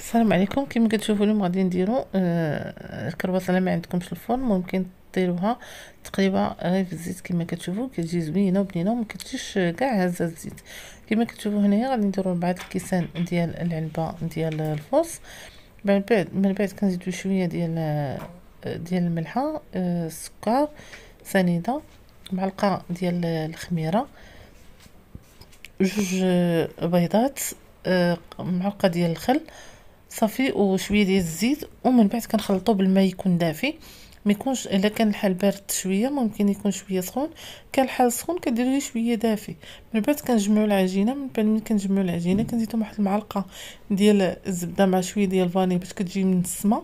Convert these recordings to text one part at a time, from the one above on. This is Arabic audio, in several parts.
السلام عليكم. كما كتشوفوا اليوم غادي نديروا الكربصه. ما عندكمش الفرن ممكن ديروها تقريبا غير في الزيت. كما كتشوفوا كتجي زوينه وبنينه وما كتجيش كاع هزه الزيت. كما كتشوفوا هنايا غادي نديروا 4 الكيسان ديال العنبه ديال الفوص. من بعد كنزيدوا شويه ديال الملحه، السكر، سنيده، معلقه ديال الخميره، جوج بيضات، معلقه ديال الخل صافي وشويه ديال الزيت. ومن بعد كنخلطو بالماء يكون دافي، ما يكونش الا كان الحال بارد شويه ممكن يكون شويه سخون، كان الحال سخون كديروا شويه دافي. من بعد كنجمعوا العجينه. من بعد ملي كنجمعوا العجينه كنزيدوا واحد المعلقه ديال الزبده مع شويه ديال الفاني باش كتجي منسمه،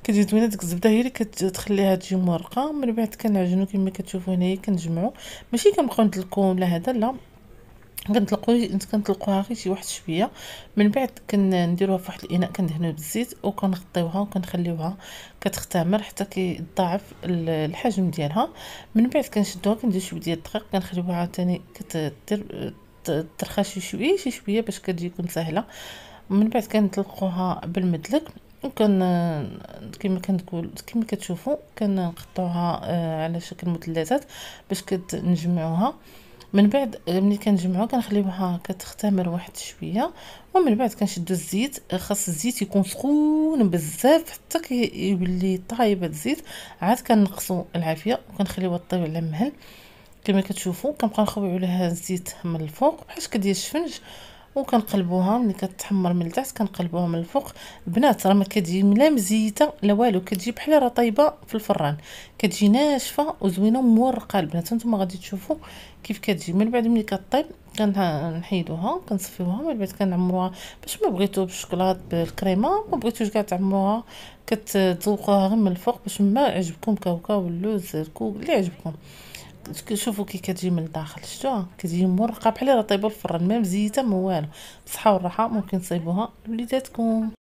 كتجي زوينه. ديك الزبده هي اللي كتخليها تجي مورقه. من بعد كنعجنوا كما كتشوفوا هنايا كنجمعوا، ماشي كنبقاو ندلكو ولا هذا لا، كنطلقوها غير شي واحد شويه. من بعد كنديروها في واحد الاناء كندهنوه بالزيت وكنغطيوها وكنخليوها كتختمر حتى كيضاعف الحجم ديالها. من بعد كنشدوها كندير شويه ديال الدقيق كنخليوها عاوتاني كتدير ترخى شي شويه باش كتجي تكون سهله. من بعد كنطلقوها بالمدلك وكن كما كنقول كما كتشوفوا كنقطعوها على شكل مثلثات باش نجمعوها. من بعد ملي كنجمعوها كنخليوها كتختمر واحد شويه. ومن بعد كنشدو الزيت، خاص الزيت يكون سخون بزاف حتى كيولي طايب الزيت. عاد كنقصوا العافيه وكنخليوها طيب على مهل. كما كتشوفوا كنبقى نخويو لها الزيت من الفوق بحال ديال الشفنج وكنقلبوها. ملي كتحمر من التحت كنقلبوها من الفوق. البنات راه ما كتجي لا مزيته لا والو، كتجي بحال راه طايبه في الفران، كتجي ناشفه وزوينه ومورقه. البنات نتوما غادي تشوفوا كيف كتجي. من بعد ملي كطيب كنحيدوها كنصفيوها. من بعد كنعمروها باش ما بغيتو بالشوكولات بالكريمه، ما بغيتوش كاع تعمروها كتذوقوها غير من الفوق باش ما عجبكم كاوكاو اللوز الكوك اللي عجبكم. شوفوا كي كتجي من الداخل، شفتوها كتجي مرقه بحال راه طايبه في الفران، ما مزيته ما والو. بصحه والراحه ممكن تصايبوها لوليداتكم.